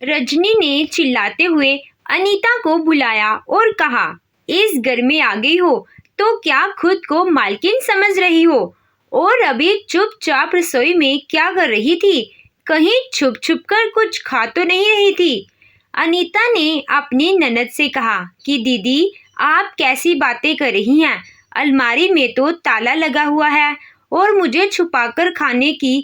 रजनी ने चिल्लाते हुए अनीता को बुलाया और कहा, इस घर में आ गई हो तो क्या खुद को मालकिन समझ रही हो? और अभी चुपचाप रसोई में क्या कर रही थी? कहीं छुप छुप कर कुछ खा तो नहीं रही थी? अनीता ने अपनी ननद से कहा कि दीदी, आप कैसी बातें कर रही हैं? अलमारी में तो ताला लगा हुआ है और मुझे छुपाकर खाने की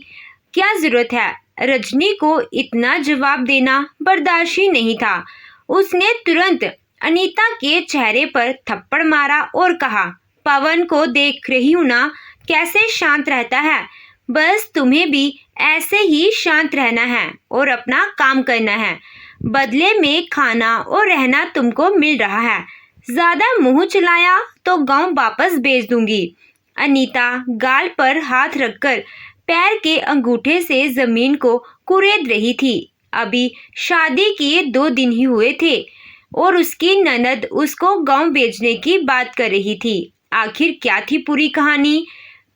क्या जरूरत है? रजनी को इतना जवाब देना बर्दाश्त ही नहीं था। उसने तुरंत अनीता के चेहरे पर थप्पड़ मारा और कहा, पवन को देख रही हूं ना, कैसे शांत रहता है। बस तुम्हें भी ऐसे ही शांत रहना है और अपना काम करना है। बदले में खाना और रहना तुमको मिल रहा है। ज्यादा मुंह चलाया तो गांव वापस भेज दूंगी। अनीता गाल पर हाथ रखकर पैर के अंगूठे से जमीन को कुरेद रही थी। अभी शादी किए 2 दिन ही हुए थे और उसकी ननद उसको गांव भेजने की बात कर रही थी। आखिर क्या थी पूरी कहानी?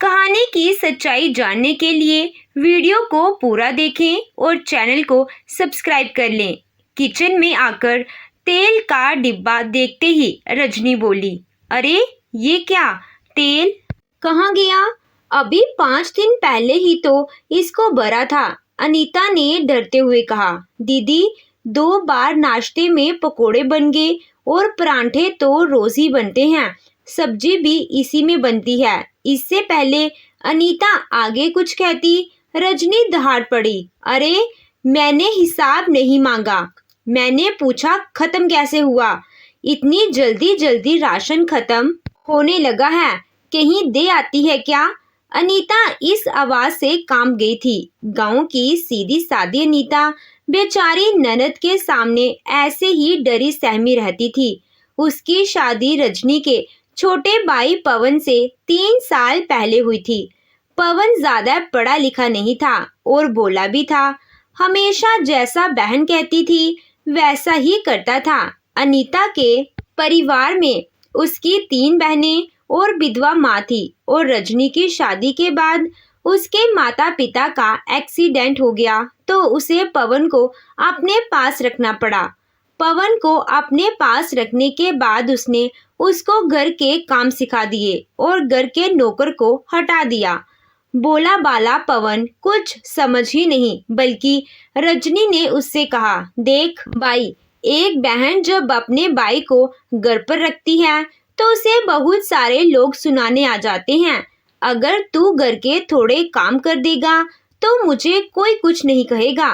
कहानी की सच्चाई जानने के लिए वीडियो को पूरा देखें और चैनल को सब्सक्राइब कर लें। किचन में आकर तेल का डिब्बा देखते ही रजनी बोली, अरे ये क्या? तेल कहाँ गया? अभी 5 दिन पहले ही तो इसको भरा था। अनीता ने डरते हुए कहा, दीदी 2 बार नाश्ते में पकोड़े बन गए और परांठे तो रोज ही बनते हैं। सब्जी भी इसी में बनती है। इससे पहले अनीता आगे कुछ कहती, रजनी दहाड़ पड़ी, अरे मैंने हिसाब नहीं मांगा। मैंने पूछा खत्म कैसे हुआ? इतनी जल्दी जल्दी राशन खत्म होने लगा है, कहीं दे आती है क्या? अनीता इस आवाज से कांप गई थी। गांव की सीधी सादी अनीता बेचारी ननद के सामने ऐसे ही डरी सहमी रहती थी। उसकी शादी रजनी के छोटे भाई पवन से 3 साल पहले हुई थी। पवन ज्यादा पढ़ा लिखा नहीं था और भोला भी था। हमेशा जैसा बहन कहती थी वैसा ही करता था। अनीता के परिवार में उसकी 3 बहनें और विधवा माँ थी और रजनी की शादी के बाद उसके माता पिता का एक्सीडेंट हो गया तो उसे पवन को अपने पास रखना पड़ा। पवन को अपने पास रखने के बाद उसने उसको घर के काम सिखा दिए और घर के नौकर को हटा दिया। बोला बाला पवन कुछ समझ ही नहीं, बल्कि रजनी ने उससे कहा, देख भाई, एक बहन जब अपने भाई को घर पर रखती है तो उसे बहुत सारे लोग सुनाने आ जाते हैं। अगर तू घर के थोड़े काम कर देगा तो मुझे कोई कुछ नहीं कहेगा।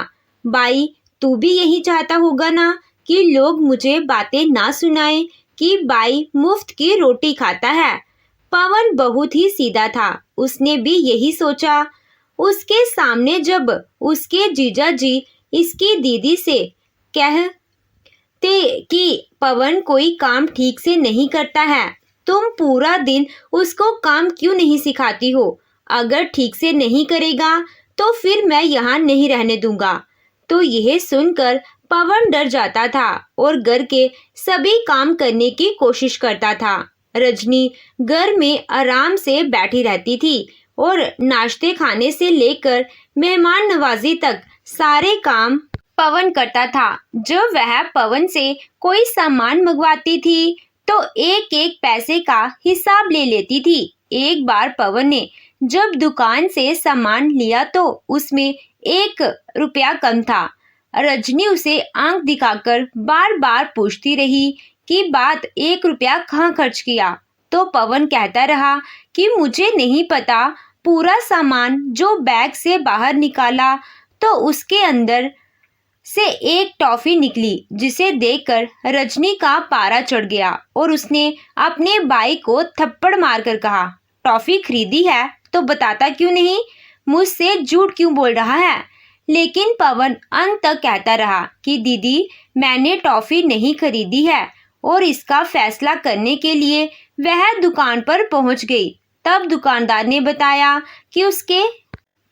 भाई, तू भी यही चाहता होगा ना कि लोग मुझे बातें ना सुनाए कि भाई मुफ्त की रोटी खाता है। पवन बहुत ही सीधा था। उसने भी यही सोचा। उसके सामने जब उसके जीजा जी इसकी दीदी से कहते कि पवन कोई काम ठीक से नहीं करता है, तुम पूरा दिन उसको काम क्यों नहीं सिखाती हो? अगर ठीक से नहीं करेगा तो फिर मैं यहाँ नहीं रहने दूंगा। तो यह सुनकर पवन डर जाता था और घर के सभी काम करने की कोशिश करता था। रजनी घर में आराम से बैठी रहती थी और नाश्ते खाने से लेकर मेहमान नवाजी तक सारे काम पवन करता था। जब वह पवन से कोई सामान मंगवाती थी तो एक एक पैसे का हिसाब ले लेती थी। एक बार पवन ने जब दुकान से सामान लिया तो उसमें 1 रुपया कम था। रजनी उसे आंख दिखाकर बार बार पूछती रही कि बात 1 रुपया कहाँ खर्च किया। तो पवन कहता रहा कि मुझे नहीं पता। पूरा सामान जो बैग से बाहर निकाला तो उसके अंदर से एक टॉफी निकली, जिसे देखकर रजनी का पारा चढ़ गया और उसने अपने भाई को थप्पड़ मारकर कहा, टॉफी खरीदी है तो बताता क्यों नहीं? मुझसे झूठ क्यों बोल रहा है? लेकिन पवन अंत तक कहता रहा कि दीदी, मैंने टॉफी नहीं खरीदी है। और इसका फैसला करने के लिए वह दुकान पर पहुंच गई। तब दुकानदार ने बताया कि उसके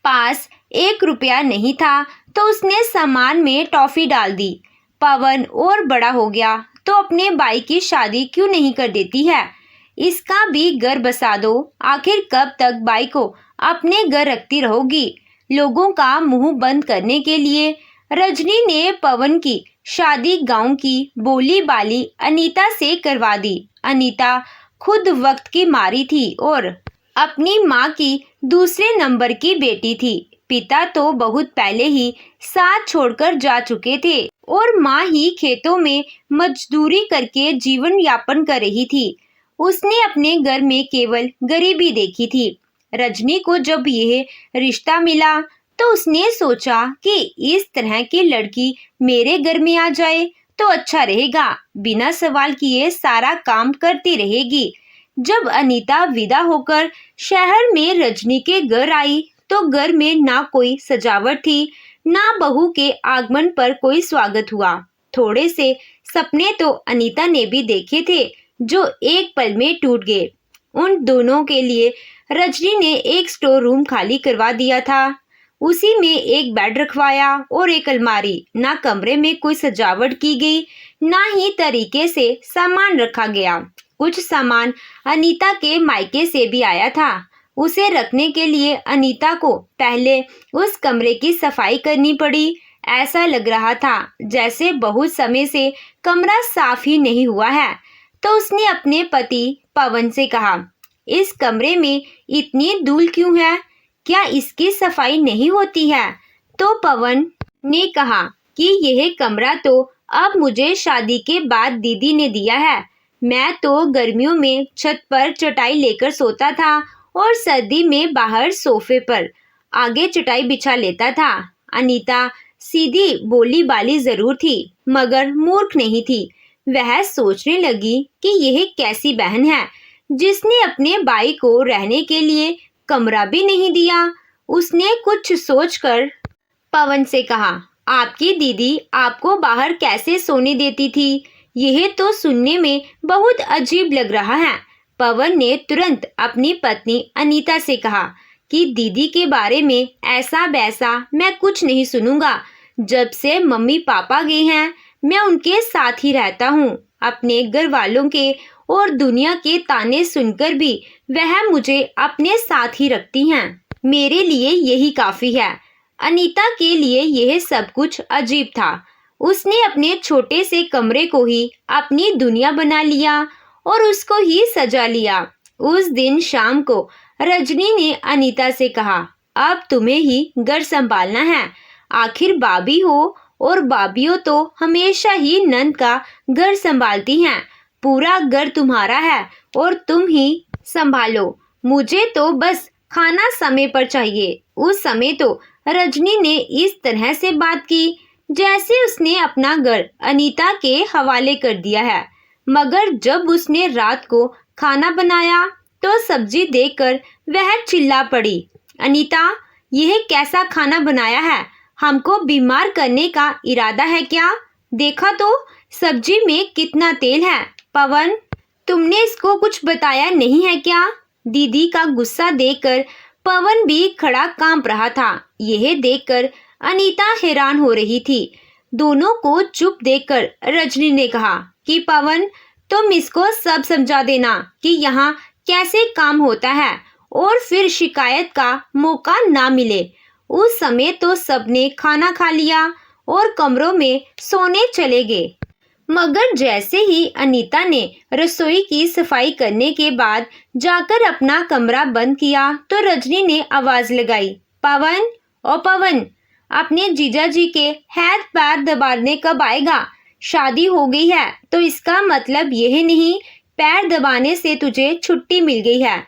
पास 1 रुपया नहीं था तो उसने सामान में टॉफी डाल दी। पवन और बड़ा हो गया तो अपने भाई की शादी क्यों नहीं कर देती है? इसका भी घर बसा दो। आखिर कब तक भाई को अपने घर रखती रहोगी? लोगों का मुंह बंद करने के लिए रजनी ने पवन की शादी गांव की बोली बाली अनीता से करवा दी। अनीता खुद वक्त की मारी थी और अपनी माँ की दूसरे नंबर की बेटी थी। पिता तो बहुत पहले ही साथ छोड़कर जा चुके थे और माँ ही खेतों में मजदूरी करके जीवन यापन कर रही थी। उसने अपने घर में केवल गरीबी देखी थी। रजनी को जब यह रिश्ता मिला तो उसने सोचा कि इस तरह की लड़की मेरे घर में आ जाए तो अच्छा रहेगा। बिना सवाल किए सारा काम करती रहेगी। जब अनीता विदा होकर शहर में रजनी के घर आई तो घर में ना कोई सजावट थी, ना बहू के आगमन पर कोई स्वागत हुआ। थोड़े से सपने तो अनीता ने भी देखे थे जो एक पल में टूट गए। उन दोनों के लिए रजनी ने एक स्टोर रूम खाली करवा दिया था। उसी में एक बेड रखवाया और एक अलमारी। ना कमरे में कोई सजावट की गई, ना ही तरीके से सामान रखा गया। कुछ सामान अनीता के मायके से भी आया था। उसे रखने के लिए अनीता को पहले उस कमरे की सफाई करनी पड़ी। ऐसा लग रहा था जैसे बहुत समय से कमरा साफ ही नहीं हुआ है। तो उसने अपने पति पवन से कहा, इस कमरे में इतनी धूल क्यों है? क्या इसकी सफाई नहीं होती है? तो पवन ने कहा कि यह कमरा तो अब मुझे शादी के बाद दीदी ने दिया है। मैं तो गर्मियों में छत पर चटाई लेकर सोता था और सर्दी में बाहर सोफे पर आगे चटाई बिछा लेता था। अनीता सीधी बोली बाली जरूर थी मगर मूर्ख नहीं थी। वह सोचने लगी कि यह कैसी बहन है जिसने अपने भाई को रहने के लिए कमरा भी नहीं दिया। उसने कुछ सोचकर पवन से कहा, आपकी दीदी आपको बाहर कैसे सोने देती थी? यह तो सुनने में बहुत अजीब लग रहा है। पवन ने तुरंत अपनी पत्नी अनीता से कहा कि दीदी के बारे में ऐसा वैसा मैं कुछ नहीं सुनूंगा। जब से मम्मी पापा गए हैं मैं उनके साथ ही रहता हूँ। अपने घर वालों के और दुनिया के ताने सुनकर भी वह मुझे अपने साथ ही रखती हैं। मेरे लिए यही काफी है। अनीता के लिए यह सब कुछ अजीब था। उसने अपने छोटे से कमरे को ही अपनी दुनिया बना लिया और उसको ही सजा लिया। उस दिन शाम को रजनी ने अनीता से कहा, अब तुम्हें ही घर संभालना है। आखिर भाभी हो और भाभियों तो हमेशा ही नंद का घर संभालती हैं। पूरा घर तुम्हारा है और तुम ही संभालो। मुझे तो बस खाना समय पर चाहिए। उस समय तो रजनी ने इस तरह से बात की जैसे उसने अपना घर अनीता के हवाले कर दिया है। मगर जब उसने रात को खाना बनाया तो सब्जी देखकर वह चिल्ला पड़ी, अनीता, यह कैसा खाना बनाया है? हमको बीमार करने का इरादा है क्या? देखा तो सब्जी में कितना तेल है। पवन, तुमने इसको कुछ बताया नहीं है क्या? दीदी का गुस्सा देखकर पवन भी खड़ा कांप रहा था। यह देखकर अनीता हैरान हो रही थी। दोनों को चुप देखकर रजनी ने कहा कि पवन, तुम इसको सब समझा देना कि यहाँ कैसे काम होता है और फिर शिकायत का मौका ना मिले। उस समय तो सबने खाना खा लिया और कमरों में सोने चले गए। मगर जैसे ही अनीता ने रसोई की सफाई करने के बाद जाकर अपना कमरा बंद किया तो रजनी ने आवाज लगाई, पवन, ओ पवन, अपने जीजा जी के हाथ पैर दबाने कब आएगा? शादी हो गई है तो इसका मतलब यह नहीं पैर दबाने से तुझे छुट्टी मिल गई है।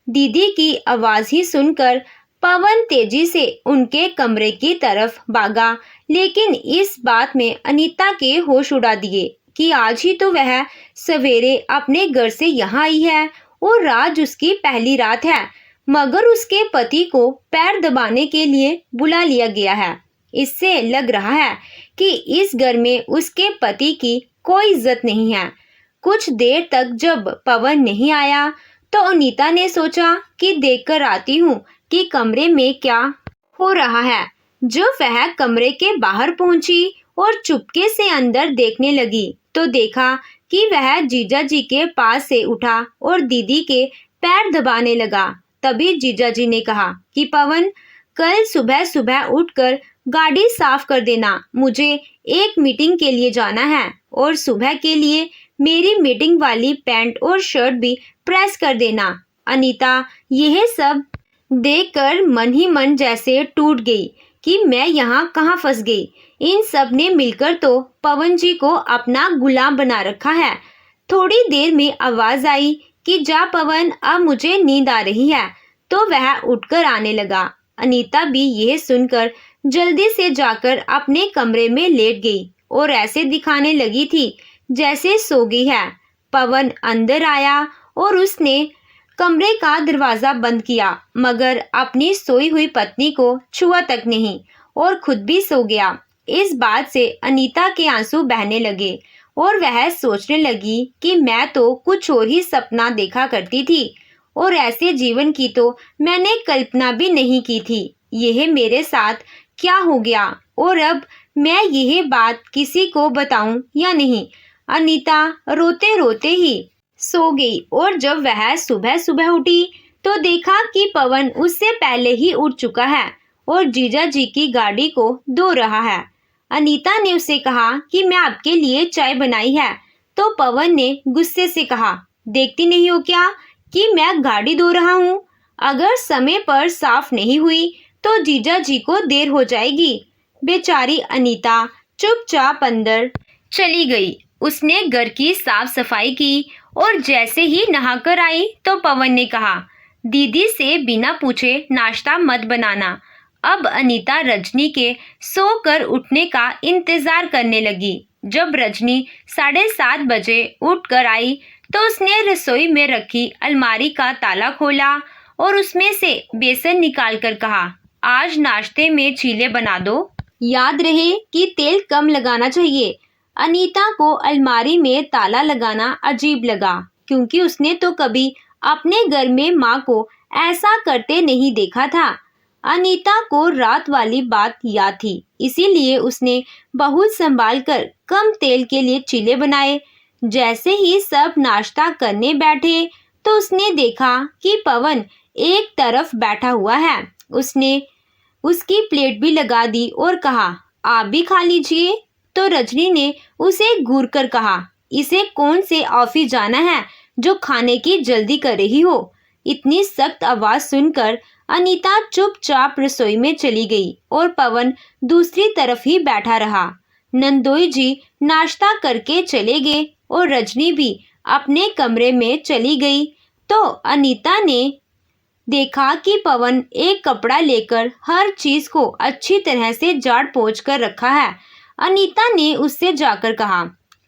दीदी की आवाज ही सुनकर पवन तेजी से उनके कमरे की तरफ भागा, लेकिन इस बात में अनीता के होश उड़ा दिए कि आज ही तो वह सवेरे अपने घर से यहाँ आई है और आज उसकी पहली रात है, मगर उसके पति को पैर दबाने के लिए बुला लिया गया है। इससे लग रहा है कि इस घर में उसके पति की कोई इज्जत नहीं है। कुछ देर तक जब पवन नहीं आया तो अनीता ने सोचा कि देखकर आती हूँ कि कमरे में क्या हो रहा है। जब वह कमरे के बाहर पहुंची और चुपके से अंदर देखने लगी तो देखा कि वह जीजा जी के पास से उठा और दीदी के पैर दबाने लगा। तभी जीजा जी ने कहा कि पवन, कल सुबह सुबह उठकर गाड़ी साफ कर देना, मुझे एक मीटिंग के लिए जाना है, और सुबह के लिए मेरी मीटिंग वाली पैंट और शर्ट भी प्रेस कर देना। अनीता यह सब देखकर मन ही मन जैसे टूट गई कि मैं यहाँ कहाँ फंस गई। इन सब ने मिलकर तो पवन जी को अपना गुलाम बना रखा है। थोड़ी देर में आवाज आई कि जा पवन, अब मुझे नींद आ रही है, तो वह उठकर आने लगा। अनीता भी यह सुनकर जल्दी से जाकर अपने कमरे में लेट गई और ऐसे दिखाने लगी थी जैसे सो गई है। पवन अंदर आया और उसने कमरे का दरवाजा बंद किया, मगर अपनी सोई हुई पत्नी को छुआ तक नहीं और खुद भी सो गया। इस बात से अनीता के आंसू बहने लगे और वह सोचने लगी कि मैं तो कुछ और ही सपना देखा करती थी और ऐसे जीवन की तो मैंने कल्पना भी नहीं की थी। यह मेरे साथ क्या हो गया और अब मैं यह बात किसी को बताऊं या नहीं। अनीता रोते रोते ही सो गई और जब वह सुबह सुबह उठी तो देखा कि पवन उससे पहले ही उठ चुका है और जीजा जी की गाड़ी को धो रहा है। अनीता ने उसे कहा कि मैं आपके लिए चाय बनाई है, तो पवन ने गुस्से से कहा, देखती नहीं हो क्या कि मैं गाड़ी धो रहा हूँ? अगर समय पर साफ नहीं हुई तो जीजा जी को देर हो जाएगी। बेचारी अनीता चुपचाप अंदर चली गई। उसने घर की साफ सफाई की और जैसे ही नहाकर आई तो पवन ने कहा, दीदी से बिना पूछे नाश्ता मत बनाना। अब अनीता रजनी के सोकर उठने का इंतजार करने लगी। जब रजनी 7:30 बजे उठकर आई तो उसने रसोई में रखी अलमारी का ताला खोला और उसमें से बेसन निकालकर कहा, आज नाश्ते में चीले बना दो। याद रहे कि तेल कम लगाना चाहिए। अनीता को अलमारी में ताला लगाना अजीब लगा, क्योंकि उसने तो कभी अपने घर में माँ को ऐसा करते नहीं देखा था। अनीता को रात वाली बात याद थी, इसीलिए उसने बहुत संभाल कर कम तेल के लिए चीले बनाए। जैसे ही सब नाश्ता करने बैठे तो उसने देखा कि पवन एक तरफ बैठा हुआ है। उसने उसकी प्लेट भी लगा दी और कहा, आप भी खा लीजिए। तो रजनी ने उसे घूर कर कहा, इसे कौन से ऑफिस जाना है जो खाने की जल्दी कर रही हो? इतनी सख्त आवाज सुनकर अनीता चुपचाप रसोई में चली गई और पवन दूसरी तरफ ही बैठा रहा। नंदोई जी नाश्ता करके चले गए और रजनी भी अपने कमरे में चली गई। तो अनीता ने देखा कि पवन एक कपड़ा लेकर हर चीज को अच्छी तरह से झाड़ पोंछ कर रखा है। अनीता ने उससे जाकर कहा,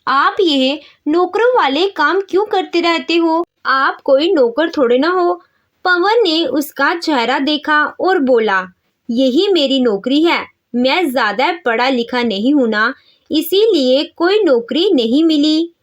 आप यह नौकरों वाले काम क्यों करते रहते हो? आप कोई नौकर थोड़े ना हो। पवन ने उसका चेहरा देखा और बोला, यही मेरी नौकरी है। मैं ज्यादा पढ़ा लिखा नहीं हूं ना, इसीलिए कोई नौकरी नहीं मिली।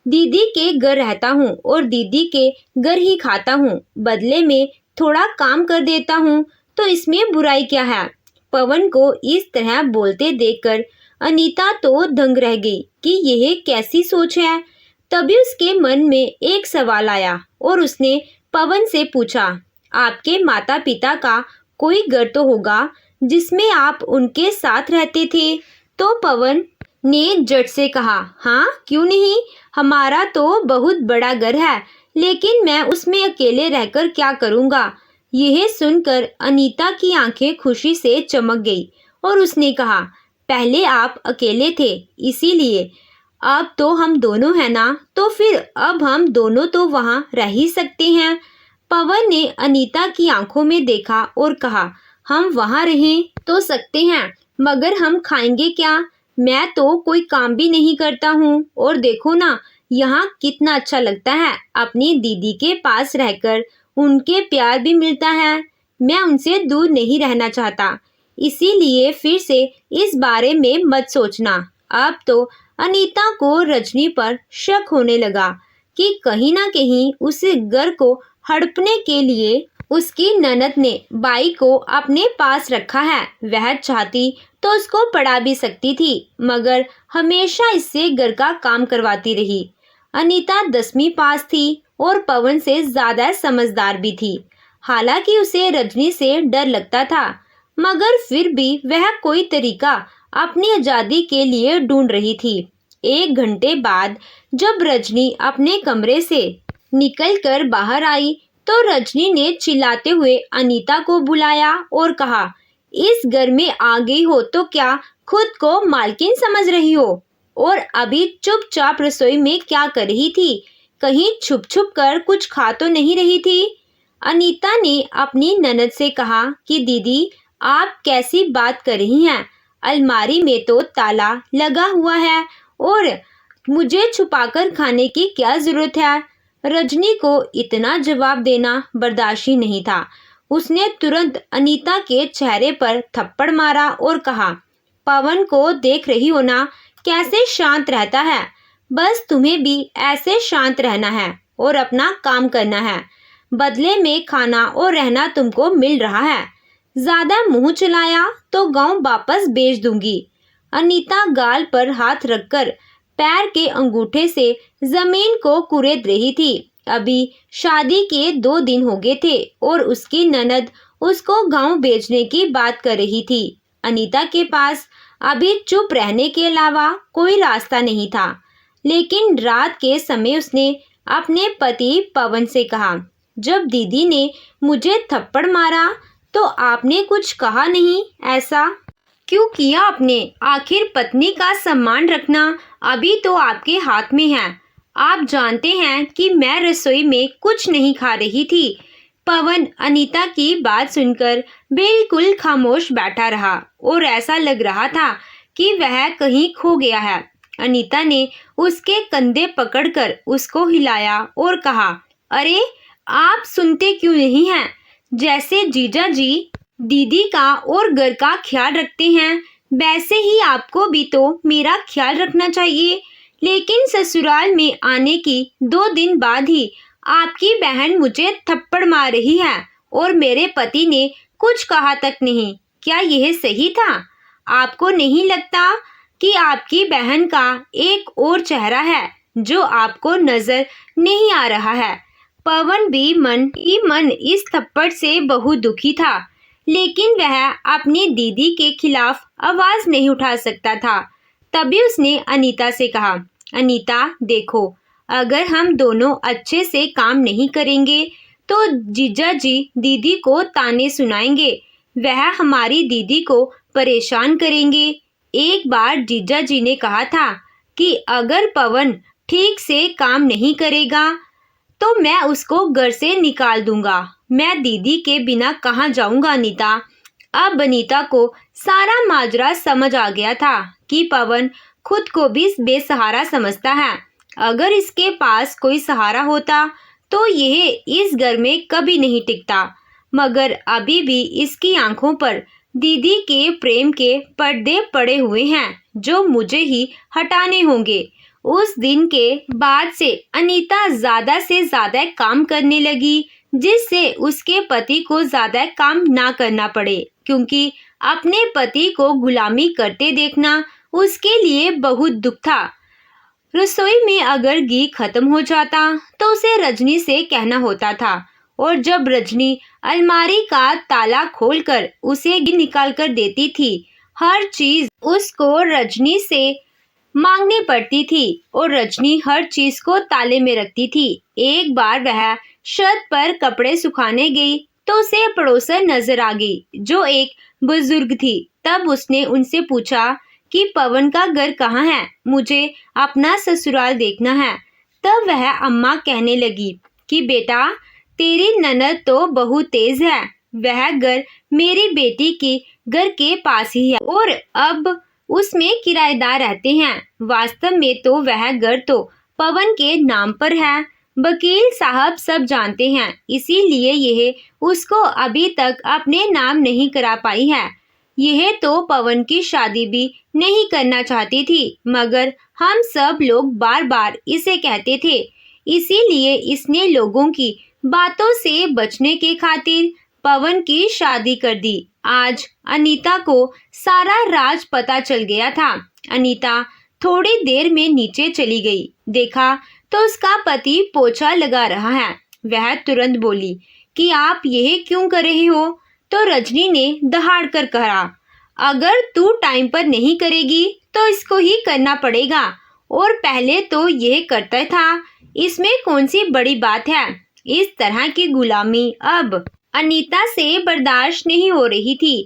दीदी के घर रहता हूँ और दीदी के घर ही खाता हूँ। बदले में थोड़ा काम कर देता हूँ, तो इसमें बुराई क्या है? पवन को इस तरह बोलते देखकर अनीता तो दंग रह गई कि यह कैसी सोच है। तभी उसके मन में एक सवाल आया और उसने पवन से पूछा, आपके माता पिता का कोई घर तो होगा जिसमें आप उनके साथ रहते थे? तो पवन ने झट से कहा, हाँ क्यों नहीं, हमारा तो बहुत बड़ा घर है, लेकिन मैं उसमें अकेले रहकर क्या करूँगा। यह सुनकर अनीता की आंखें खुशी से चमक गई और उसने कहा, पहले आप अकेले थे इसीलिए, अब तो हम दोनों हैं ना, तो फिर अब हम दोनों तो वहाँ रह ही सकते हैं। पवन ने अनीता की आंखों में देखा और कहा, हम वहाँ रहें तो सकते हैं, मगर हम खाएंगे क्या? मैं तो कोई काम भी नहीं करता हूँ और देखो ना यहाँ कितना अच्छा लगता है अपनी दीदी के पास रहकर, उनके प्यार भी मिलता है। मैं उनसे दूर नहीं रहना चाहता, इसीलिए फिर से इस बारे में मत सोचना। अब तो अनीता को रजनी पर शक होने लगा कि कहीं ना कहीं उस घर को हड़पने के लिए उसकी ननद ने बाई को अपने पास रखा है। वह चाहती तो उसको पढ़ा भी सकती थी, मगर हमेशा इससे घर का काम करवाती रही। अनीता 10वीं पास थी और पवन से ज्यादा समझदार भी थी। हालांकि उसे रजनी से डर लगता था। मगर फिर भी वह कोई तरीका अपनी आज़ादी के लिए ढूंढ रही थी। 1 घंटे बाद जब रजनी अपने कमरे से निकलकर बाहर आई तो रजनी ने चिल्लाते हुए अनीता को बुलाया और कहा, इस घर में आ गई हो तो क्या खुद को मालकिन समझ रही हो? और अभी चुपचाप रसोई में क्या कर रही थी? कहीं छुप छुप कर कुछ खा तो नहीं रही थी? अनीता ने अपनी ननद से कहा कि दीदी, आप कैसी बात कर रही हैं? अलमारी में तो ताला लगा हुआ है और मुझे छुपाकर खाने की क्या जरूरत है? रजनी को इतना जवाब देना बर्दाश्त ही नहीं था। उसने तुरंत अनीता के चेहरे पर थप्पड़ मारा और कहा, पवन को देख रही हो ना कैसे शांत रहता है? बस तुम्हें भी ऐसे शांत रहना है और अपना काम करना है। बदले में खाना और रहना तुमको मिल रहा है। ज्यादा मुंह चलाया तो गांव वापस भेज दूंगी। अनीता गाल पर हाथ रखकर पैर के अंगूठे से जमीन को कुरेद रही थी। अभी शादी के 2 दिन हो गए थे और उसकी ननद उसको गांव भेजने की बात कर रही थी। अनीता के पास अभी चुप रहने के अलावा कोई रास्ता नहीं था। लेकिन रात के समय उसने अपने पति पवन से कहा, जब दीदी ने मुझे थप्पड़ मारा तो आपने कुछ कहा नहीं? ऐसा क्यों किया आपने? आखिर पत्नी का सम्मान रखना अभी तो आपके हाथ में है। आप जानते हैं कि मैं रसोई में कुछ नहीं खा रही थी। पवन अनीता की बात सुनकर बिल्कुल खामोश बैठा रहा और ऐसा लग रहा था कि वह कहीं खो गया है। अनीता ने उसके कंधे पकड़कर उसको हिलाया और कहा, अरे आप सुनते क्यों नहीं हैं? जैसे जीजा जी दीदी का और घर का ख्याल रखते हैं वैसे ही आपको भी तो मेरा ख्याल रखना चाहिए। लेकिन ससुराल में आने की 2 दिन बाद ही आपकी बहन मुझे थप्पड़ मार रही है और मेरे पति ने कुछ कहा तक नहीं। क्या यह सही था? आपको नहीं लगता कि आपकी बहन का एक और चेहरा है जो आपको नजर नहीं आ रहा है? पवन भी मन ही मन इस थप्पड़ से बहुत दुखी था, लेकिन वह अपनी दीदी के खिलाफ आवाज नहीं उठा सकता था। तभी उसने अनीता से कहा, अनीता देखो, अगर हम दोनों अच्छे से काम नहीं करेंगे तो जीजा जी दीदी को ताने सुनाएंगे। वह हमारी दीदी को परेशान करेंगे। एक बार जीजा जी ने कहा था कि अगर पवन ठीक से काम नहीं करेगा तो मैं उसको घर से निकाल दूंगा। मैं दीदी के बिना कहाँ जाऊंगा अनीता? अब अनीता को सारा माजरा समझ आ गया था कि पवन खुद को भी बेसहारा समझता है। अगर इसके पास कोई सहारा होता तो यह इस घर में कभी नहीं टिकता। मगर अभी भी इसकी आंखों पर दीदी के प्रेम के पर्दे पड़े हुए हैं जो मुझे ही हटाने होंगे। उस दिन के बाद से अनीता ज्यादा से ज्यादा काम करने लगी, जिससे उसके पति को ज्यादा काम ना करना पड़े, क्योंकि अपने पति को गुलामी करते देखना उसके लिए बहुत दुख था। रसोई में अगर घी खत्म हो जाता तो उसे रजनी से कहना होता था, और जब रजनी अलमारी का ताला खोलकर उसे घी निकाल कर देती थी, हर चीज उसको रजनी से मांगनी पड़ती थी और रजनी हर चीज को ताले में रखती थी। एक बार वह छत पर कपड़े सुखाने गई तो उसे पड़ोसन नजर आ गई जो एक बुजुर्ग थी। तब उसने उनसे पूछा कि पवन का घर कहाँ है? मुझे अपना ससुराल देखना है। तब वह अम्मा कहने लगी कि बेटा, तेरी ननद तो बहुत तेज है। वह घर मेरी बेटी के घर के पास ही है और अब उसमें किराएदार रहते हैं। वास्तव में तो वह घर तो पवन के नाम पर है। वकील साहब सब जानते हैं, इसीलिए यह उसको अभी तक अपने नाम नहीं करा पाई है। यह तो पवन की शादी भी नहीं करना चाहती थी, मगर हम सब लोग बार बार इसे कहते थे, इसीलिए इसने लोगों की बातों से बचने के खातिर पवन की शादी कर दी। आज अनीता को सारा राज पता चल गया था। अनीता थोड़ी देर में नीचे चली गई। देखा तो उसका पति पोछा लगा रहा है। वह तुरंत बोली कि आप यह क्यों कर रहे हो? तो रजनी ने दहाड़ कर कहा, अगर तू टाइम पर नहीं करेगी तो इसको ही करना पड़ेगा, और पहले तो यह करता था, इसमें कौन सी बड़ी बात है। इस तरह की गुलामी अब अनीता से बर्दाश्त नहीं हो रही थी।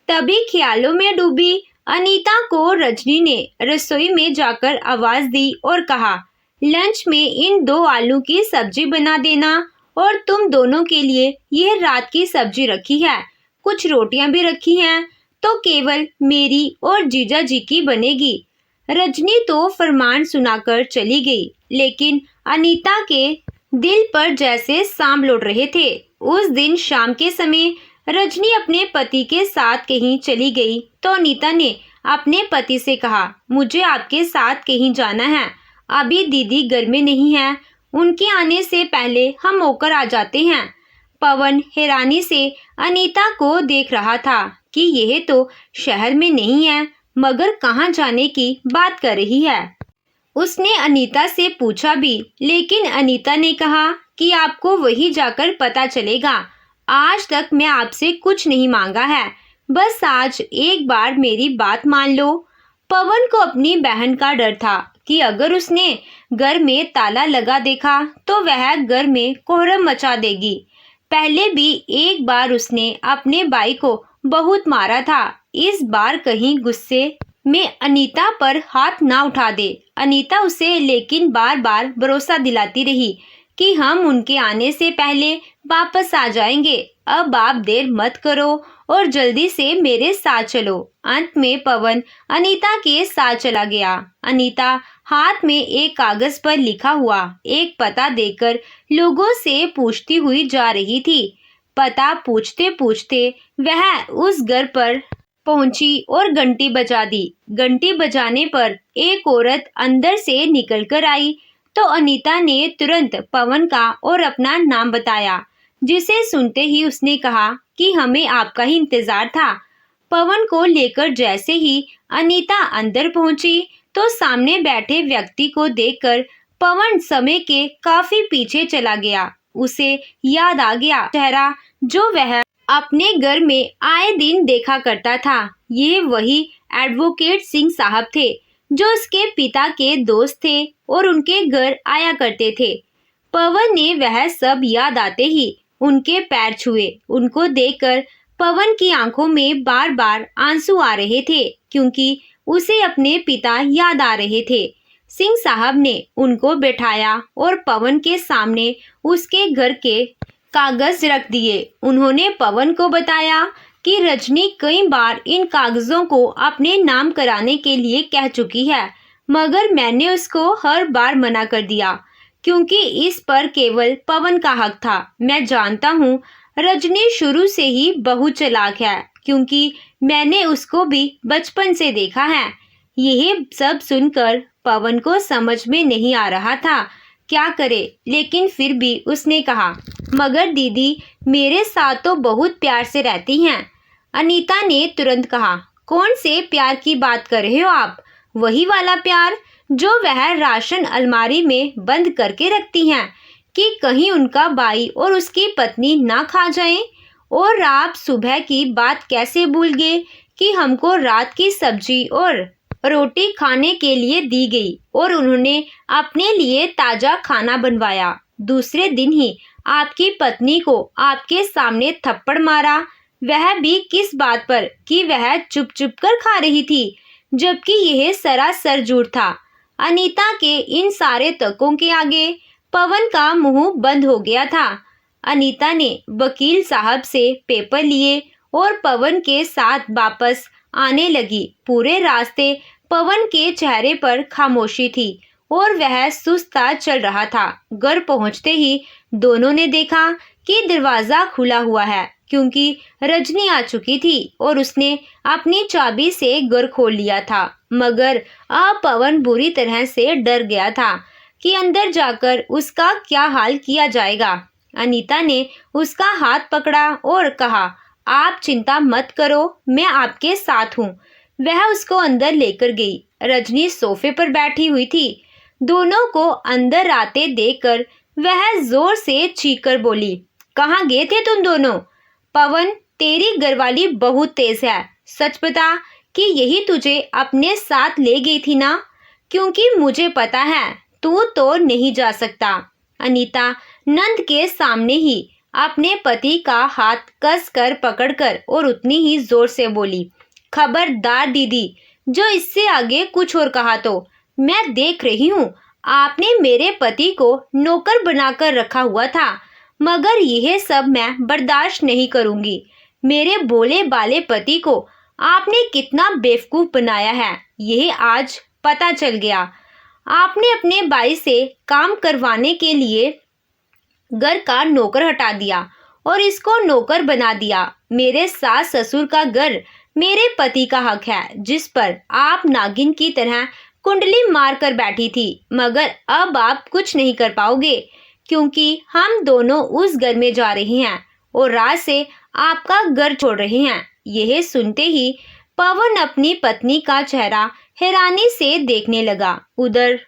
तभी ख्यालों में डूबी अनीता को रजनी ने रसोई में जाकर आवाज दी और कहा, लंच में इन 2 आलू की सब्जी बना देना, और तुम दोनों के लिए यह रात की सब्जी रखी है, कुछ रोटियां भी रखी हैं, तो केवल मेरी और जीजा जी की बनेगी। रजनी तो फरमान सुनाकर चली गई, लेकिन अनीता के दिल पर जैसे सांप लौट रहे थे। उस दिन शाम के समय रजनी अपने पति के साथ कहीं चली गई तो अनीता ने अपने पति से कहा, मुझे आपके साथ कहीं जाना है, अभी दीदी घर में नहीं है, उनके आने से पहले हम होकर आ जाते हैं। पवन हैरानी से अनीता को देख रहा था कि यह तो शहर में नहीं है, मगर कहाँ जाने की बात कर रही है। उसने अनीता से पूछा भी, लेकिन अनीता ने कहा कि आपको वही जाकर पता चलेगा। आज तक मैं आपसे कुछ नहीं मांगा है, बस आज एक बार मेरी बात मान लो। पवन को अपनी बहन का डर था कि अगर उसने घर में ताला लगा देखा तो वह घर में कोहराम मचा देगी। पहले भी एक बार उसने अपने भाई को बहुत मारा था, इस बार कहीं गुस्से में अनीता पर हाथ ना उठा दे। अनीता उसे लेकिन बार बार भरोसा दिलाती रही कि हम उनके आने से पहले वापस आ जाएंगे, अब आप देर मत करो और जल्दी से मेरे साथ चलो। अंत में पवन अनीता के साथ चला गया। अनीता हाथ में एक कागज पर लिखा हुआ एक पता देकर लोगों से पूछती हुई जा रही थी। पता पूछते पूछते वह उस घर पर पहुंची और घंटी बजा दी। घंटी बजाने पर एक औरत अंदर से निकलकर आई तो अनीता ने तुरंत पवन का और अपना नाम बताया, जिसे सुनते ही उसने कहा कि हमें आपका ही इंतजार था। पवन को लेकर जैसे ही अनीता अंदर पहुंची तो सामने बैठे व्यक्ति को देखकर पवन समय के काफी पीछे चला गया। उसे याद आ गया चेहरा जो वह अपने घर में आए दिन देखा करता था। ये वही एडवोकेट सिंह साहब थे जो उसके पिता के दोस्त थे और उनके घर आया करते थे। पवन ने वह सब याद आते ही उनके पैर छुए। उनको देखकर पवन की आंखों में बार बार आंसू आ रहे थे, क्योंकि उसे अपने पिता याद आ रहे थे। सिंह साहब ने उनको बैठाया और पवन के सामने उसके घर के कागज रख दिए। उन्होंने पवन को बताया कि रजनी कई बार इन कागजों को अपने नाम कराने के लिए कह चुकी है, मगर मैंने उसको हर बार मना कर दिया, क्योंकि इस पर केवल पवन का हक था। मैं जानता हूँ रजनी शुरू से ही बहुत चालाक है, क्योंकि मैंने उसको भी बचपन से देखा है। यह सब सुनकर पवन को समझ में नहीं आ रहा था क्या करे, लेकिन फिर भी उसने कहा, मगर दीदी मेरे साथ तो बहुत प्यार से रहती हैं। अनीता ने तुरंत कहा, कौन से प्यार की बात कर रहे हो आप? वही वाला प्यार जो वह राशन अलमारी में बंद करके रखती हैं कि कहीं उनका भाई और उसकी पत्नी ना खा जाएं। और आप सुबह की बात कैसे भूल गए कि हमको रात की सब्जी और रोटी खाने के लिए दी गई और उन्होंने अपने लिए ताजा खाना बनवाया। दूसरे दिन ही आपकी पत्नी को आपके सामने थप्पड़ मारा, वह भी किस बात पर कि वह चुप चुप कर खा रही थी, जबकि यह सरासर झूठ था। अनीता के इन सारे तर्कों के आगे पवन का मुंह बंद हो गया था। अनीता ने वकील साहब से पेपर लिए और पवन के साथ वापस आने लगी। पूरे रास्ते पवन के चेहरे पर खामोशी थी और वह सुस्ता चल रहा था। घर पहुंचते ही दोनों ने देखा कि दरवाजा खुला हुआ है, क्योंकि रजनी आ चुकी थी और उसने अपनी चाबी से घर खोल लिया था। मगर अब पवन बुरी तरह से डर गया था कि अंदर जाकर उसका क्या हाल किया जाएगा। अनीता ने उसका हाथ पकड़ा और कहा, आप चिंता मत करो, मैं आपके साथ हूँ। वह उसको अंदर लेकर गई। रजनी सोफे पर बैठी हुई थी। दोनों को अंदर आते देखकर वह जोर से चीखकर बोली, कहाँ गए थे तुम दोनों? पवन तेरी घरवाली बहुत तेज है। सच बता कि यही तुझे अपने साथ ले गई थी ना? क्योंकि मुझे पता है तू तो नहीं जा सकता। अनीता नंद के सामने ही अपने पति का हाथ कसकर पकड़कर और उतनी ही जोर से बोली, खबरदार दीदी, जो इससे आगे कुछ और कहा तो मैं देख रही हूँ आपने मेरे पति को नौकर बनाकर रखा हुआ था, मगर यह सब मैं बर्दाश्त नहीं करूंगी। मेरे भोले भाले पति को आपने कितना बेवकूफ बनाया है, यह आज पता चल गया। आपने अपने भाई से काम करवाने के लिए घर का नौकर हटा दिया और इसको नौकर बना दिया। मेरे सास ससुर का घर मेरे पति का हक है, जिस पर आप नागिन की तरह कुंडली मार कर बैठी थी, मगर अब आप कुछ नहीं कर पाओगे, क्योंकि हम दोनों उस घर में जा रहे हैं और रात से आपका घर छोड़ रहे हैं। यह सुनते ही पवन अपनी पत्नी का चेहरा हैरानी से देखने लगा। उधर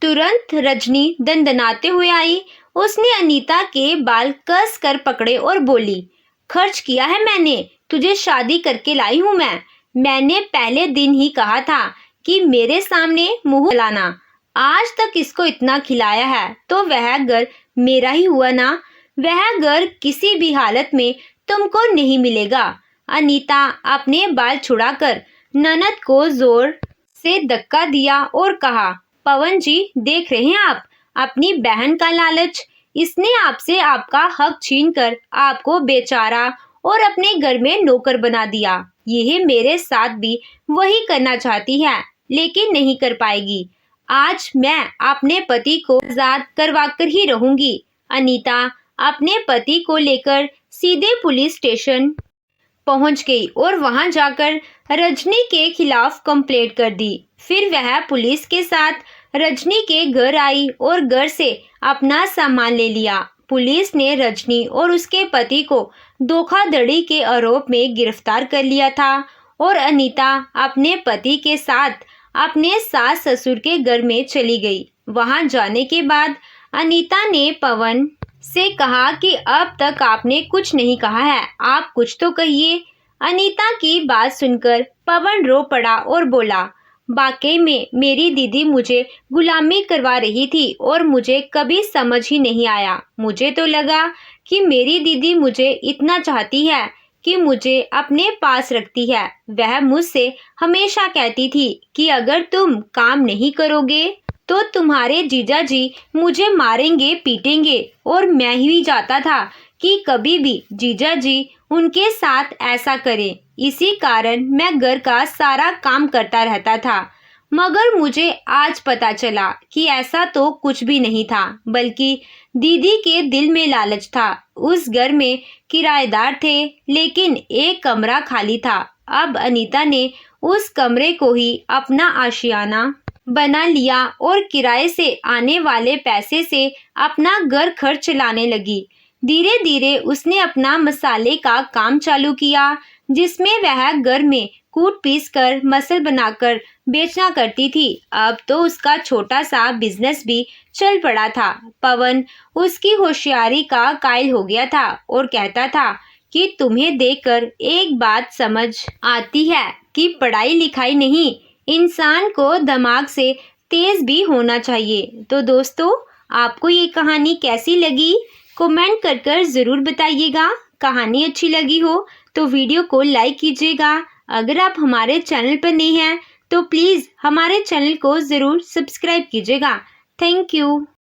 तुरंत रजनी दंदनाते हुए आई। उसने अनीता के बाल कस कर पकड़े और बोली, खर्च किया है मैंने, तुझे शादी करके लाई हूं मैं। मैंने पहले दिन ही कहा था कि मेरे सामने मुंह लाना। आज तक इसको इतना खिलाया है तो वह घर मेरा ही हुआ ना। वह घर किसी भी हालत में तुमको नहीं मिलेगा। अनीता अपने बाल छुड़ाकर ननद को जोर से धक्का दिया और कहा, पवन जी, देख रहे हैं आप अपनी बहन का लालच। इसने आपसे आपका हक छीनकर आपको बेचारा और अपने घर में नौकर बना दिया। यह मेरे साथ भी वही करना चाहती है, लेकिन नहीं कर पाएगी। आज मैं अपने पति को आजाद करवाकर ही रहूंगी। अनीता अपने पति को लेकर सीधे पुलिस स्टेशन पहुंच गई और वहां जाकर रजनी के खिलाफ कंप्लेंट कर दी। फिर वह पुलिस के साथ रजनी के घर आई और घर से अपना सामान ले लिया। पुलिस ने रजनी और उसके पति को धोखाधड़ी के आरोप में गिरफ्तार कर लिया था और अनीता अपने पति के साथ अपने सास ससुर के घर में चली गई। वहां जाने के बाद अनीता ने पवन से कहा कि अब तक आपने कुछ नहीं कहा है, आप कुछ तो कहिए। अनीता की बात सुनकर पवन रो पड़ा और बोला, वाकई में मेरी दीदी मुझे गुलामी करवा रही थी और मुझे कभी समझ ही नहीं आया। मुझे तो लगा कि मेरी दीदी मुझे इतना चाहती है कि मुझे अपने पास रखती है। वह मुझसे हमेशा कहती थी कि अगर तुम काम नहीं करोगे तो तुम्हारे जीजा जी मुझे मारेंगे पीटेंगे, और मैं ही चाहता था कि कभी भी जीजा जी उनके साथ ऐसा करें। इसी कारण मैं घर का सारा काम करता रहता था, मगर मुझे आज पता चला कि ऐसा तो कुछ भी नहीं था, बल्कि दीदी के दिल में लालच था। उस घर में किराएदार थे, लेकिन एक कमरा खाली था। अब अनीता ने उस कमरे को ही अपना आशियाना बना लिया और किराए से आने वाले पैसे से अपना घर खर्च चलाने लगी। धीरे धीरे उसने अपना मसाले का काम चालू किया, जिसमें वह घर में कूट पीस कर मसल बनाकर बेचना करती थी। अब तो उसका छोटा सा बिजनेस भी चल पड़ा था। पवन उसकी होशियारी का कायल हो गया था और कहता था कि तुम्हें देखकर एक बात समझ आती है कि पढ़ाई लिखाई नहीं, इंसान को दिमाग से तेज भी होना चाहिए। तो दोस्तों, आपको ये कहानी कैसी लगी कमेंट कर ज़रूर बताइएगा। कहानी अच्छी लगी हो तो वीडियो को लाइक कीजिएगा। अगर आप हमारे चैनल पर नए हैं तो प्लीज़ हमारे चैनल को ज़रूर सब्सक्राइब कीजिएगा। Thank you.